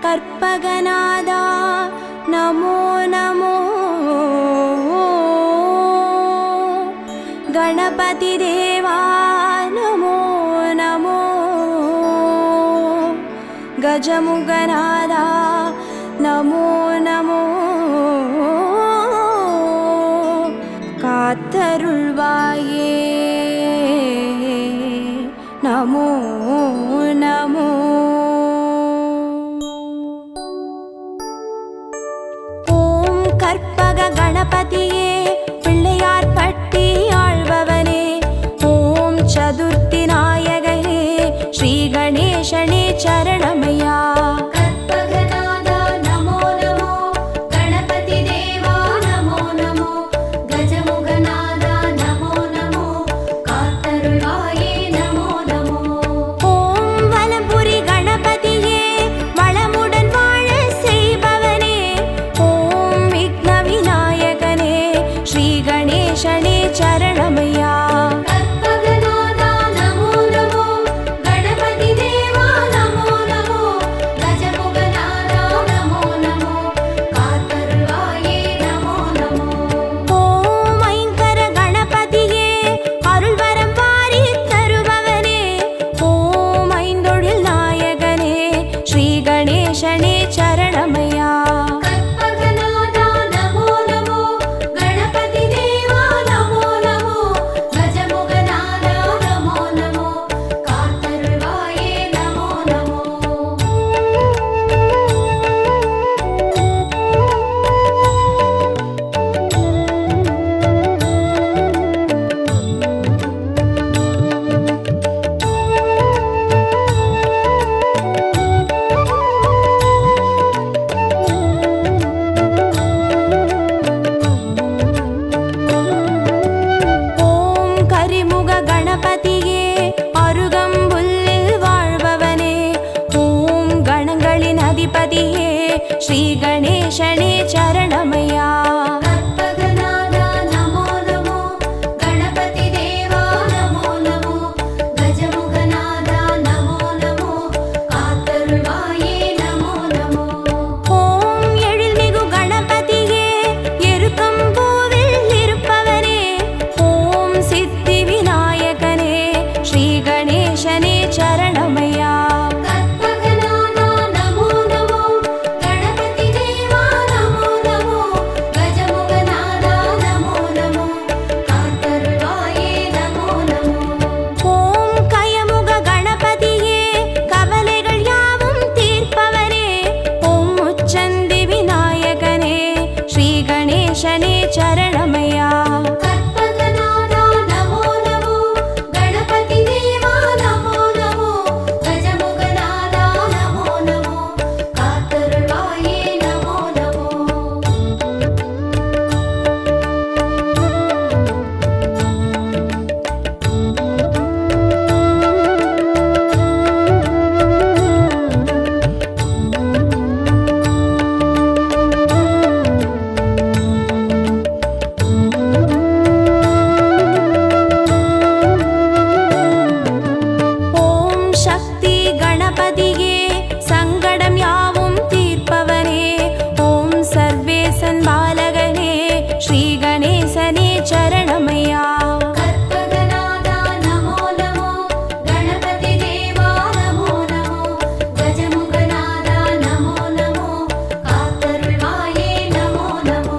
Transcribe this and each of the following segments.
கற்பகநாதா நமோ நமோ. கணபதி தேவா நமோ நமோ. கஜமுகநாதா நமோ நமோ. காத்தருள்வாயே நமோ நமோ. ஓம் கற்பக கணபதியே பிள்ளையார் பட்டி ஆழ்பவனே. ஓம் சதுர்த்தி நாயகனே ஸ்ரீ கணேசனே சரணமையா. ஸ்ரீ கணேசனே சரணமையா. கற்பகநாதா நமோ நமோ. கணபதி தேவா நமோ நமோ. கஜமுகநாதா நமோ நமோ. காத்தருள்வாயே நமோ நமோ. ஓம் எழில்மிகு கணபதியே எருக்கம்பூவில் இருப்பவனே. ஓம் சித்தி விநாயகனே ஸ்ரீ கணேசனே சரணமையா. கணேசனே சரணமையா. கற்பகநாதா நமோ நமோ. கணபதி தேவா நமோ நமோ. கஜமுகநாதா நமோ நமோ. காத்தருள்வாயே நமோ நமோ. சரணமையா. கற்பகநாதா நமோ நமோ. கணபதி தேவா நமோ நமோ. கஜமுகநாதா நமோ நமோ. காத்தருள்வாயே நமோ நமோ.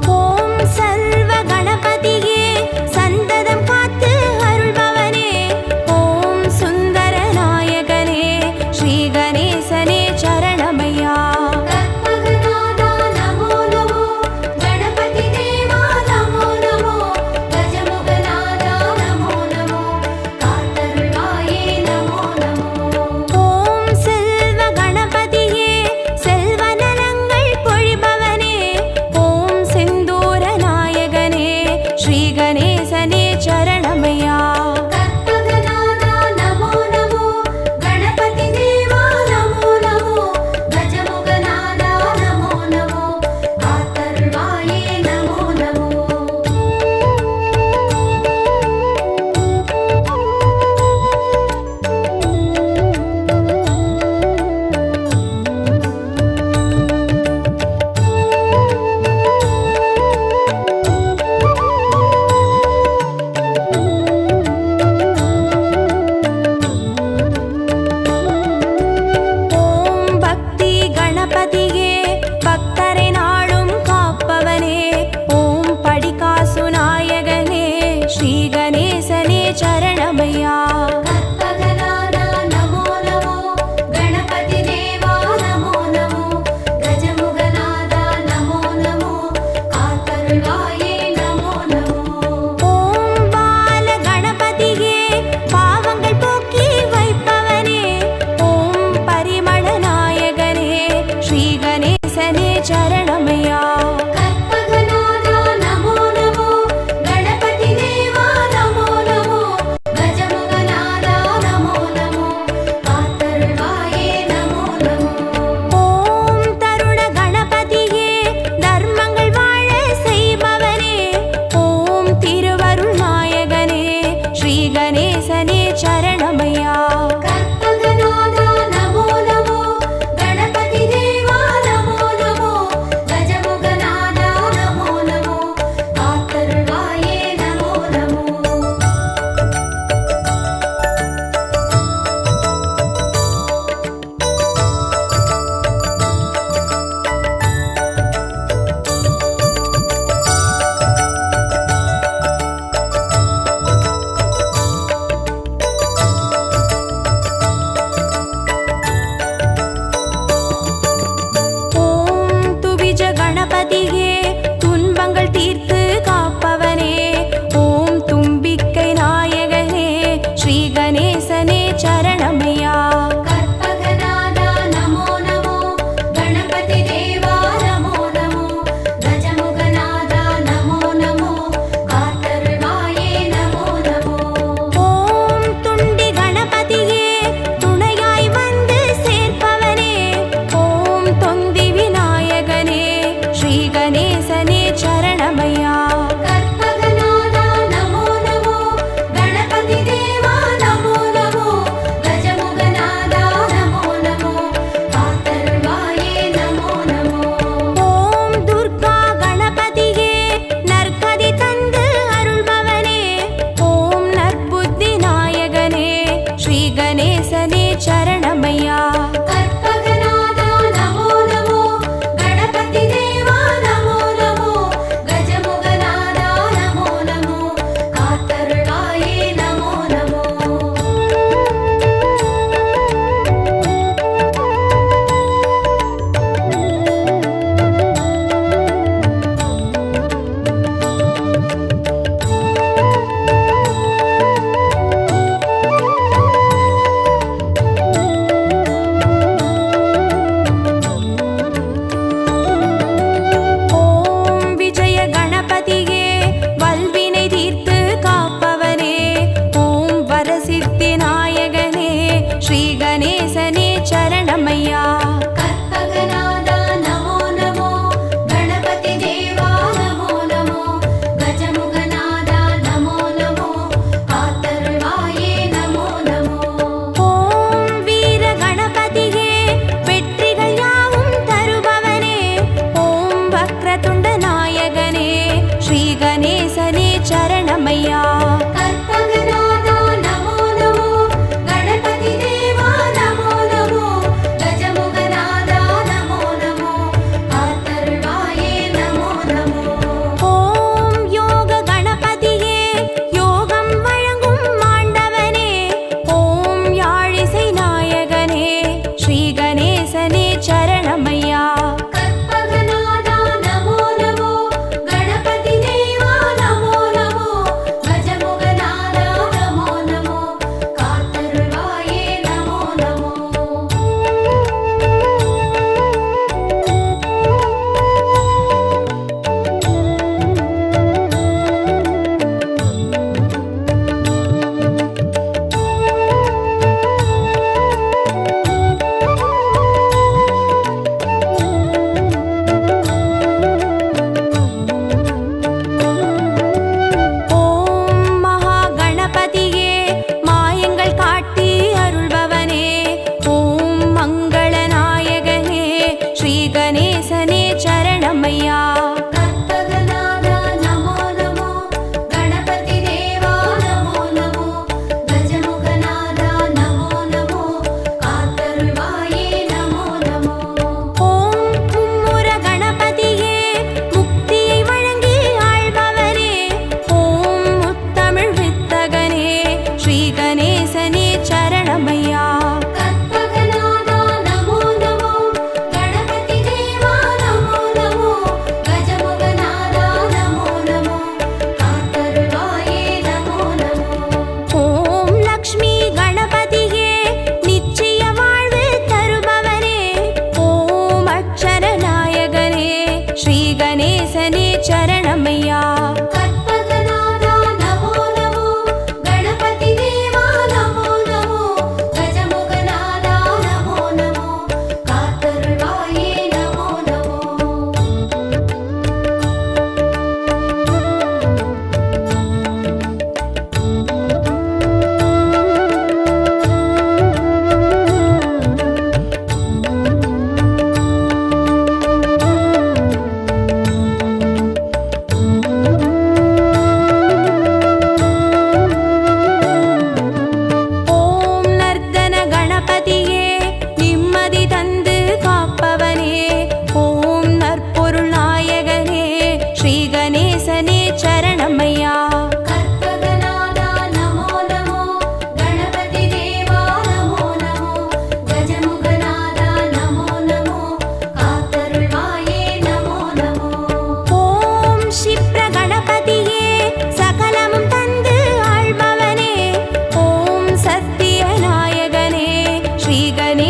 ஓம் சர்வ கணபதியே சந்ததம் காத்து அருள்பவனே. ஓம் சுந்தர நாயகனே ஸ்ரீ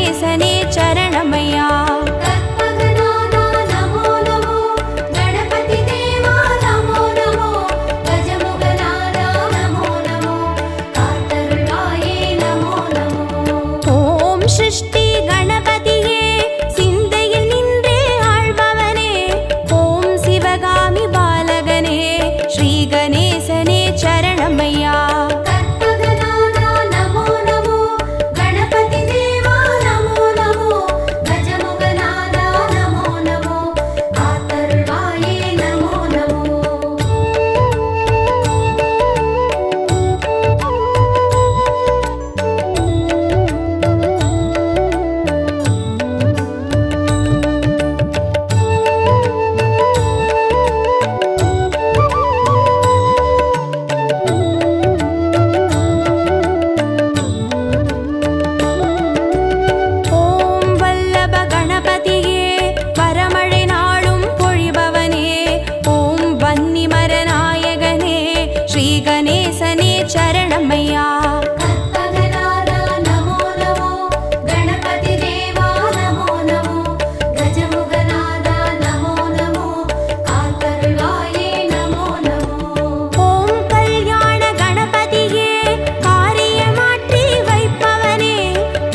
கணேசனே சரணமையா. கற்பகநாதா நமோ நமோ, கணபதி தேவா நமோ நமோ, கஜமுகநாதா நமோ நமோ, காத்தருள்வாயே நமோ நமோ. ஓம் சிருஷ்டி கணபதியே சிந்தையில் நின்றே ஆழ்பவனே, ஓம் சிவகாமி பாலகனே ஸ்ரீ கணேசனே சரணமையா. கற்பகநாதா நமோ நமோ, கணபதி தேவா நமோ நமோ, கஜமுகநாதா நமோ நமோ, காத்தருள்வாயே நமோ நமோ. ஓம் வல்லப கணபதியே வரமழை நாளும் பொழிபவனே, ஓம் வன்னிமர நாயகனே ஸ்ரீ கணேசனே சரணமையா. கற்பகநாதா நமோ நமோ, கணபதி தேவா நமோ நமோ, கஜமுகநாதா நமோ நமோ, காத்தருள்வாயே நமோ நமோ. ஓம் கல்யாண கணபதியே காரியமாற்றி வைப்பவனே,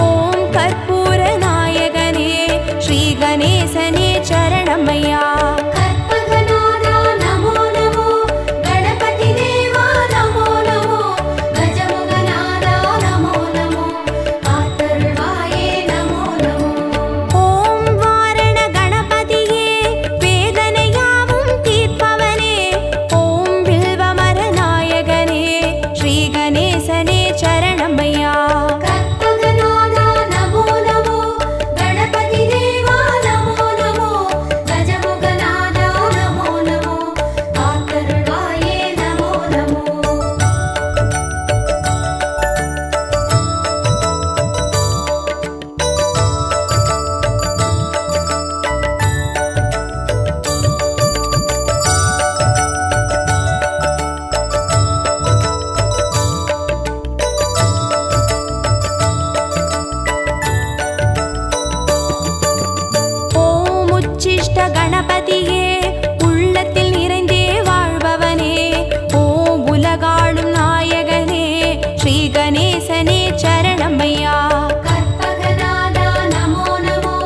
ஓம் கற்பூர நாயகனே ஸ்ரீ கணேசனே சரணமையா. கற்பகநாதா நமோ நமோ, கணபதி தேவா நமோ நமோ, கஜமுகநாதா நமோ நமோ, காத்தருள்வாயே நமோ நமோ. ஓம் வாரண கணபதியே வேதனையாவும் தீர்ப்பவனே, ஓம் வில்வமர நாயகனே ஸ்ரீ கணேசனே சரணமையா. கற்பகநாதா நமோ நமோ, கணபதி தேவா நமோ நமோ, கஜமுகநாதா நமோ நமோ, காத்தருள்வாயே நமோ நமோ. ஓம் உச்சிஷ்ட கணபதியே உள்ளத்தில் நிறைந்தே வாழ்பவனே, ஓம் உலகாளும் நாயகனே ஸ்ரீ கணேசனே சரணமையா. கற்பகநாதா நமோ நமோ,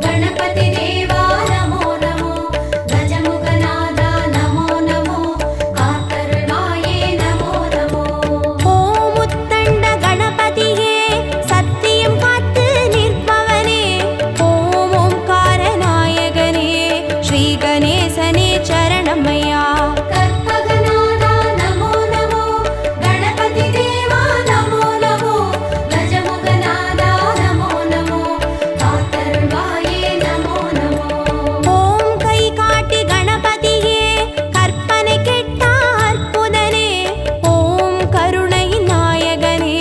கணபதி தேவா நமோ நமோ, கஜமுகநாதா நமோ நமோ, காத்தருள்வாயே நமோ நமோ. ஓம் உத்தண்ட கணபதியே சத்தியம் காத்து நிற்பவனே, ஓம் ஓம்கார நாயகனே ஸ்ரீ கணேசனே சரணமையா. கற்பகநாதா நமோ நமோ, கணபதி தேவா நமோ நமோ, கஜமுகநாதா நமோ நமோ, காத்தருள்வாயே நமோ நமோ. ஓம் கை காட்டி கணபதியே கற்பனை கெட்டா அற்புதனே, ஓம் கருணை நாயகனே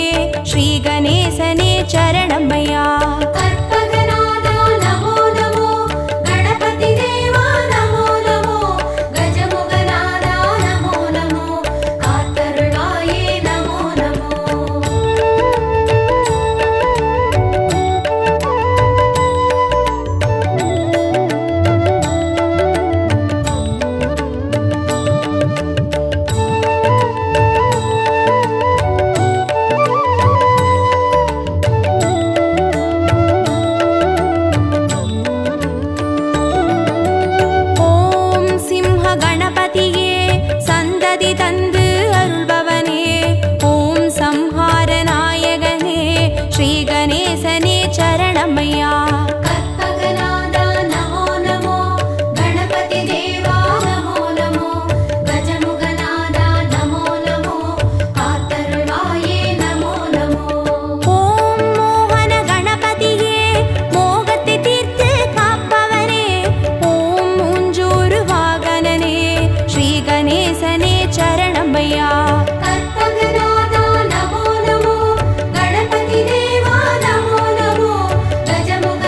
ஸ்ரீ கணேசனே சரணமையா. கற்பகநாதா நமோ நமோ, கணபதி தேவா நமோ நமோ, கஜமுகநாதா நமோ நமோ, காத்தருள்வாயே நமோ நமோ. ஓம் சிம்ஹ கணபதியே சந்ததி தந்து அருள்பவனே, ஓம் சம்ஹார நாயகனே ஸ்ரீ கணேசனே சரணமையா. கற்பகநாதா நமோ நமோ, கணபதி தேவா நமோ நமோ, கஜமுகநாதா நமோ நமோ, காத்தருள்வாயே நமோ நமோ. ஓம் மோகன கணபதியே மோகத்தை தீர்த்து காப்பவனே, ஓம் மூஞ்சூறு வாகனனே ஸ்ரீ கணேசனே சரணமையா. கற்பகநாதா நமோ நமோ, கணபதி தேவா நமோ நமோ, கஜமுக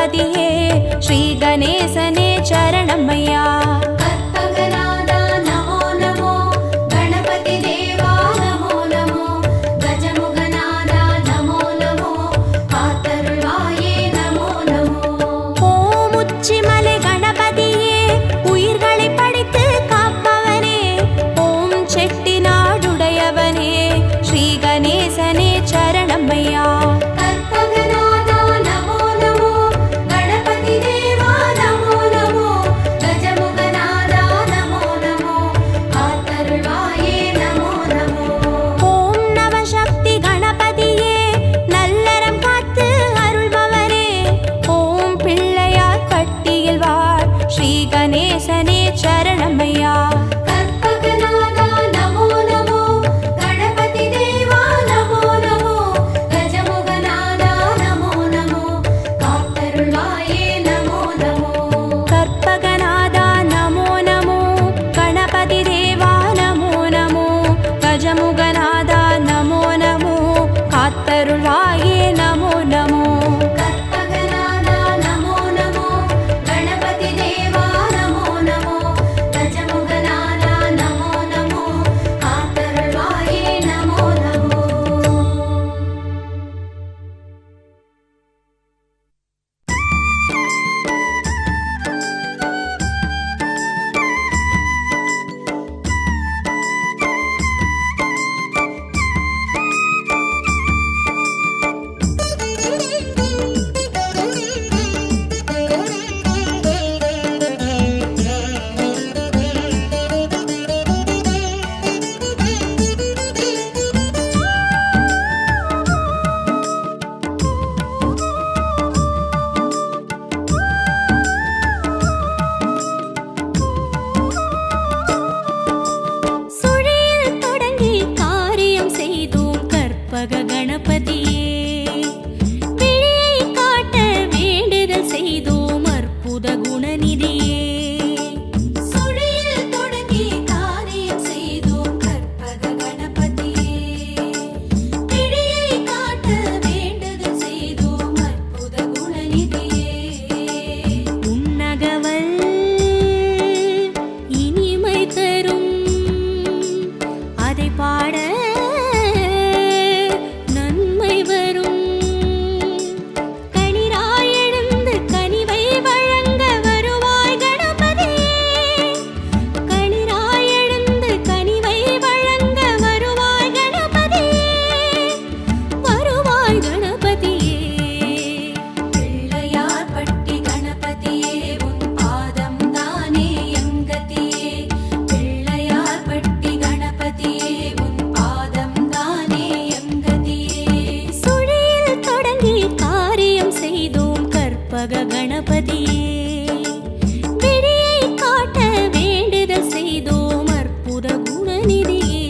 கணபதியே ஸ்ரீ கணேசனே சரணமையா. கற்பகநாதா நமோ நமோ கணபதி தேவா நமோ நமோ கஜமுகநாதா நமோ நமோ காத்தருள்வாயே நமோ நமோ. ஓம் உச்சிமலை கணபதியே உயிர்களை படைத்து காப்பவனே ஓம் செட்டிநாடுடையவனே ஸ்ரீ கணேசனே சரணமையா. கற்பகநாதா நமோ நமோ கணபதி தேவா நமோ நமோ கஜமுகநாதா நமோ நமோ காத்தருள்வாயே நமோ நமோ. ஓம் நவசக்தி கணபதியே நல்லறம் காத்து அருள்பவரே ஓம் பிள்ளையார் பட்டியில் வாழ் ஸ்ரீ கணேசனே சரணமையா. கற்பகநாதா நமோ நமோ கணபதி தேவா நமோ நமோ கஜமுகநாதா நமோ நமோ காத்தருள்வாயே நமோ நமோ. கற்பகநாதா நமோ நமோ கணபதி தேவா நமோ நமோ கஜமுகநாதா நமோ நமோ காத்தருள்வாயே நமோ நமோ. கற்பகநாதா நமோ நமோ கணபதி தேவா நமோ நமோ கஜமுகநாதா நமோ நமோ காத்தருள்வாயே நமோ நமோ. சுழியில் தொடங்கி காரியம் செய்தோம் கற்பக கணபதியே விழியை காட்ட வேண்டுதல் செய்தோம் அற்புத குணநிதியே. சுழியில் தொடங்கி காரியம் செய்தோம் கற்பக கணபதியே விழியை காட்ட வேண்டுதல் செய்தோம் அற்புத குணநிதியே. உன்னகவல் இனிமை தரும் அதை பாட நன்மை வரும் கனிராய் எழுந்து கனிவை வழங்க வருவாய் கணபதியே கனிராய் எழுந்து கனிவை வழங்க வருவாய் கணபதியே வருவாய் கணபதியே. பிள்ளையார் பட்டி கணபதியே உன் பாதம் தானே எங்கதியே. பிள்ளையார் பட்டி கணபதியே உன் பாதம் தானே எங்கதியே. சுழியில் தொடங்கி காரியம் செய்தோம் கற்பக கணபதியே விழியை காட்ட வேண்டுதல் செய்தோம் அற்புத குணநிதியே.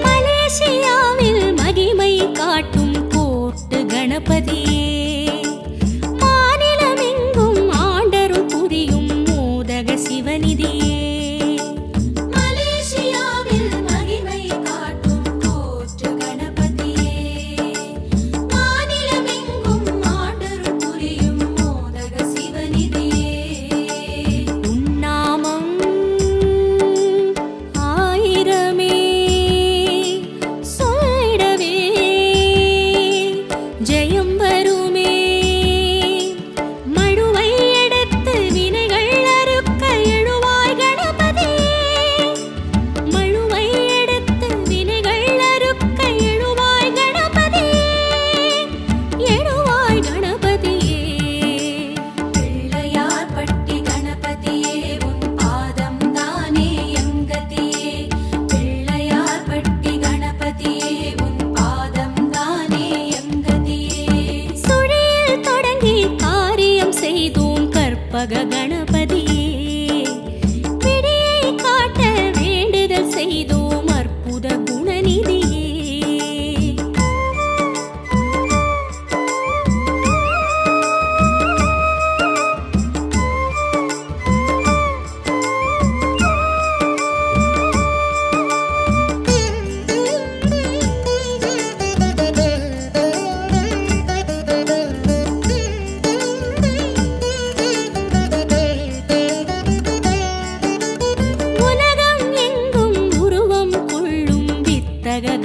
மலேசியாவில் மகிமை காட்டும் கோட்டு கணபதியே மாநிலமெங்கும் ஆண்டருள் புரியும் மோதக சிவநிதியே. மலேசியாவில் மகிமை காட்டும் கோட்டு கணபதியே மாநிலமெங்கும் ஆண்டருள் புரியும் மோதக சிவநிதியே. உன்னாமம் ஆயிரமே சொல்லிடவே ஜெயம் வரும்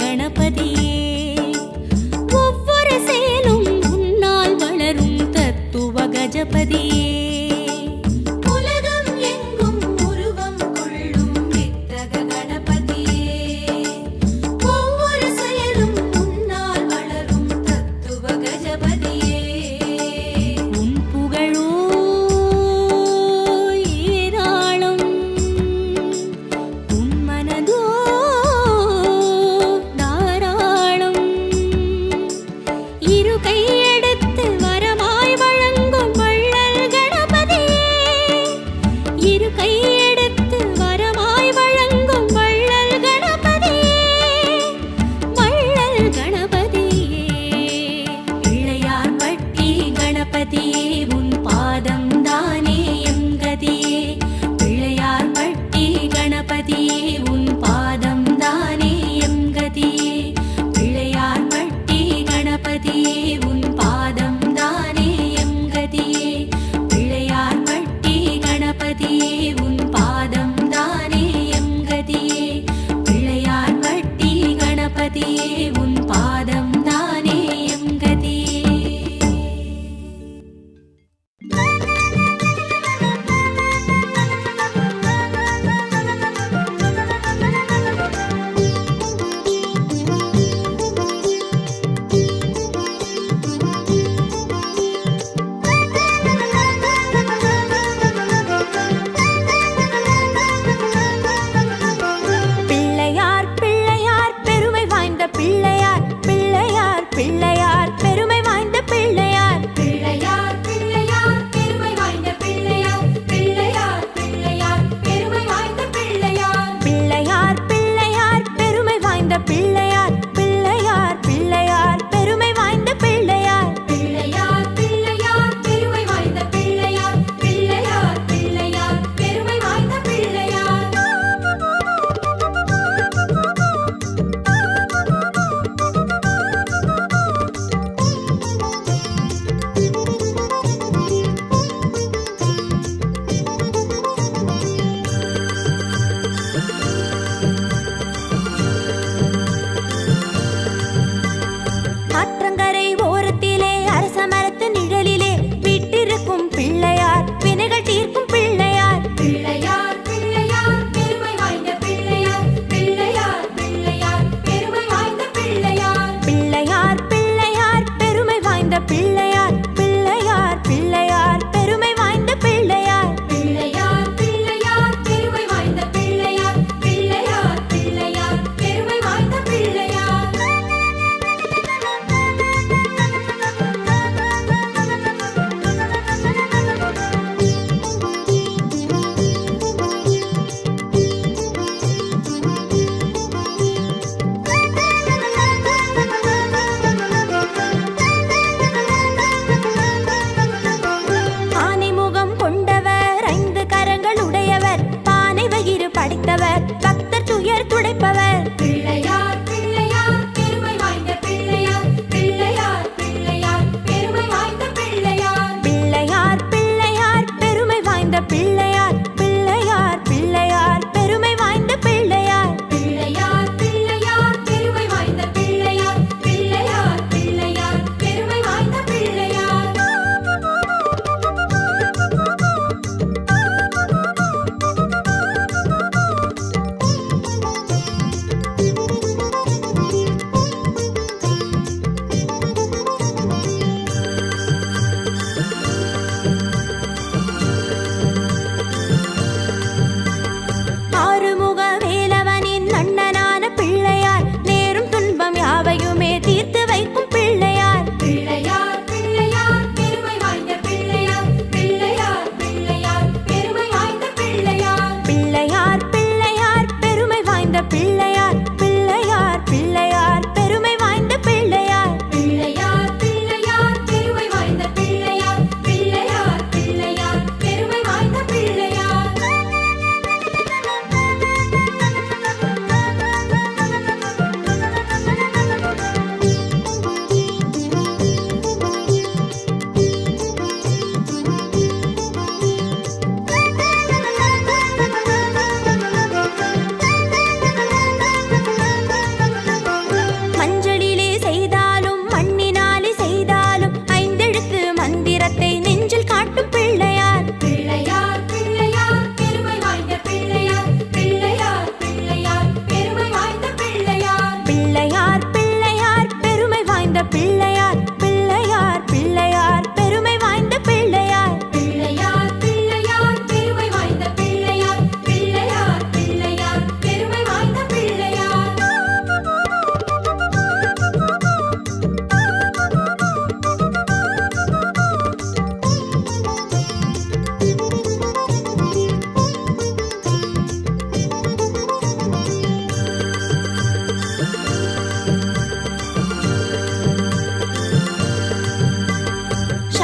கணபதியே ஒவ்வொரு செயலும் உன்னால் வளரும் தத்துவ கஜபதியே உலகம் எங்கும் உருவம் கொள்ளும் வித்தக கணபதியே ஒவ்வொரு செயலும் உன்னால் வளரும் தத்துவ கஜபதியே உன் புகழோ ஏராளம் உன் மனதோ தாராளம் இரு கையெடுத்து வரமாய் வழங்கும் வள்ளல்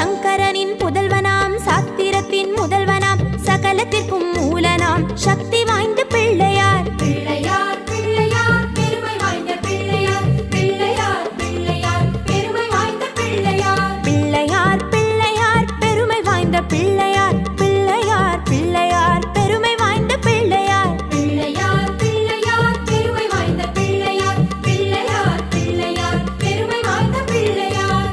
சங்கரனின் புதல்வனாம், சாத்திரத்தின் முதல்வனாம், சகலத்திற்கும் மூலனாம், சக்தி வாய்ந்த பிள்ளையார். பிள்ளையார் பிள்ளையார் பெருமை வாய்ந்த பிள்ளையார். பிள்ளையார் பிள்ளையார் பெருமை வாய்ந்த பிள்ளையார். பிள்ளையார் பிள்ளையார் பெருமை வாய்ந்த பிள்ளையார். பிள்ளையார் பிள்ளையார் பெருமை வாய்ந்த பிள்ளையார். பிள்ளையார் பிள்ளையார் பெருமை வாய்ந்த பிள்ளையார். பிள்ளையார் பிள்ளையார் பெருமை வாய்ந்த பிள்ளையார்.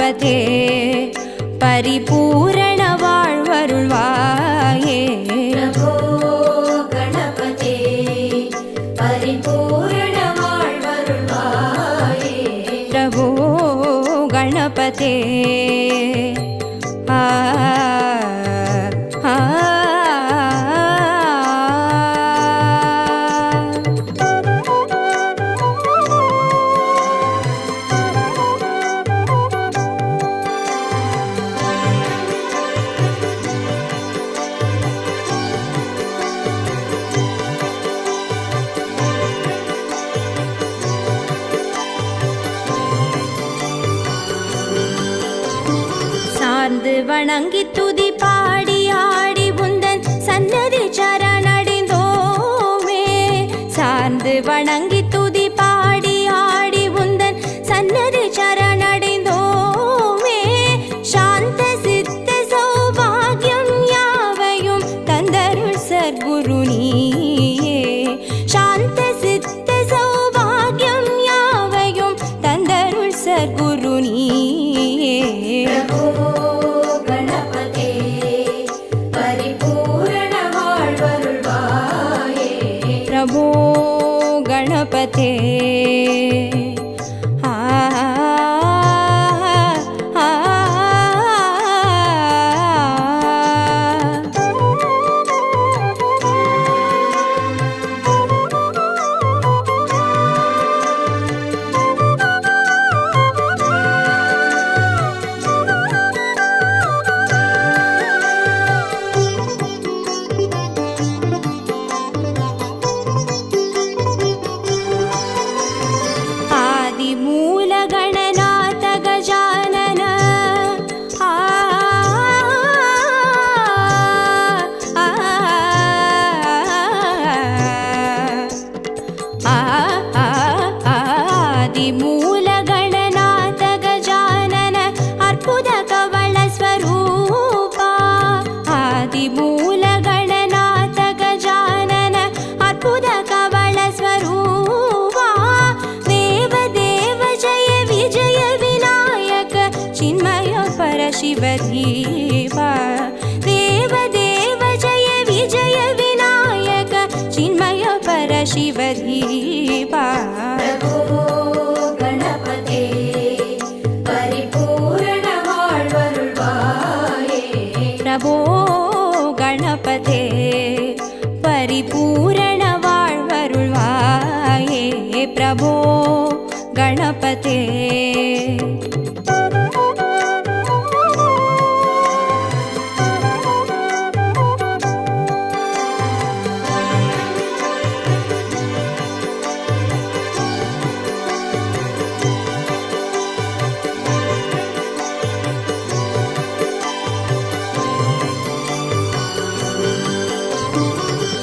கணபதே பரிபூரண வாழ்வருள்வாயே. பிரபோ கணபதே பரிபூரண வாழ்வருள்வாயே. பிரபோ கணபதே ஆ ஆ சார்ந்து வணங்கி துதி பாடி ஆடி உந்தன் சன்னதி சரணடைந்தோமே. சார்ந்து வணங்கி துதி பாடி ஆடி உந்தன் சன்னதி சரணடைந்தோமே. சாந்த சித்த சௌபாகியம் யாவையும் தந்தருள் சர்க்குரு நீயே. சாந்த சித்த சௌபாகியம் யாவையும் தந்தருள் சர்க்குரு நீயே. பிரபோ கணபதே பரிபூரண வாழ்வருள்வாயே. பிரபோ கணபதே ஆ ஆ ஆதிமூல கணநாத கஜானன ஆ ஆ ஆதிமூல கணநாத கஜானன அற்புத கவள ஸ்வரூபா. ஆதிமூல கணநாத கஜானன அற்புத கவள ஸ்வரூபா. தேவ தேவ ஜய விஜய விநாயக சின்மய பரசிவ தீபா. தேவ தேவ ஜய விஜய விநாயக சின்மய பரசிவ தீபா. பிரபோ கணபதே பரிபூரண வாழ்வருள்வாயே. பிரபோ கணபதே பரிபூரண வாழ்வருள்வாயே. பிரபோ கணபதே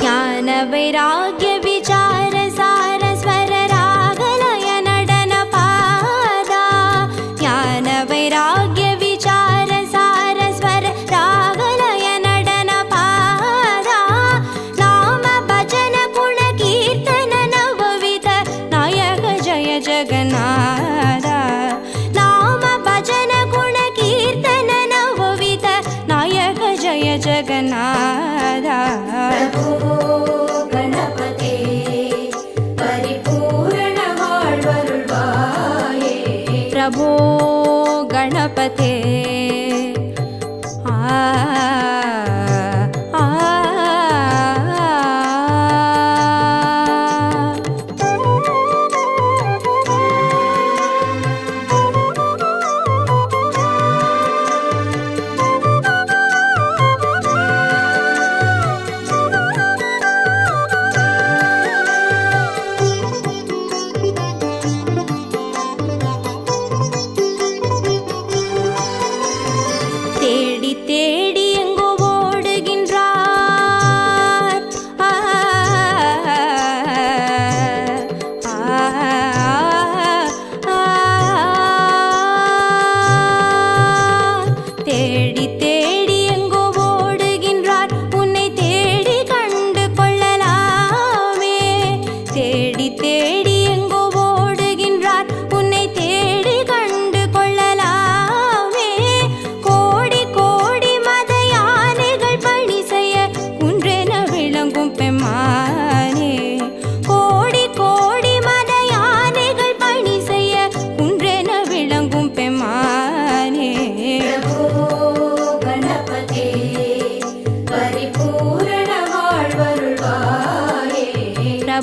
ஞான வைராग्य विचार सार स्वर रागलय नडन पादा. ஞான வைராग्य विचार सार स्वर रागलय नडन पादा. नाम भजन गुण कीर्तन नवविध नायक जय जगन्नाथ. नाम भजन गुण कीर्तन नवविध नायक जय जगन्नाथ. பிரபோ கணபதே பரிபூரண வாழ்வருள்வாயே. பிரபோ கணபதே ஆ ஆ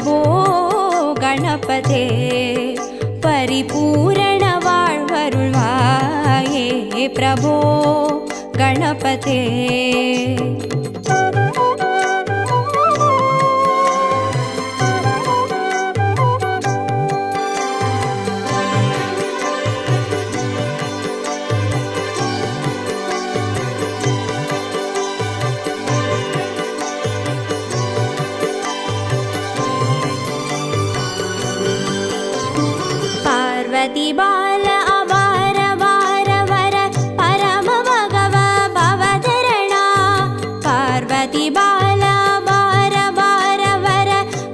प्रभो गणपते परिपूर्ण வாழ்வருள்வாயே प्रभो गणपते पार्वती बाल अवार वार वर परम भगव भवधरणा पार्वती बाल अवार वार वर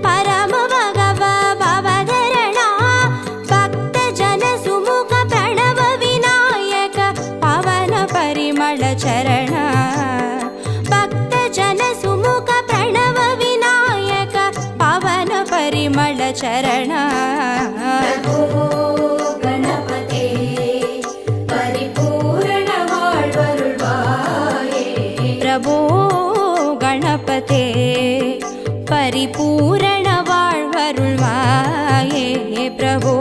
परम भगव भवधरणा भक्त जन सुमुख प्रणव विनायक पवन परिमल चरण भक्त जन सुमुख प्रणव विनायक पवन परिमल चरण प्रभो गणपते परिपूर्ण வாழ்வருள்வாயே प्रभो गणपते परिपूर्ण வாழ்வருள்வாயே प्रभो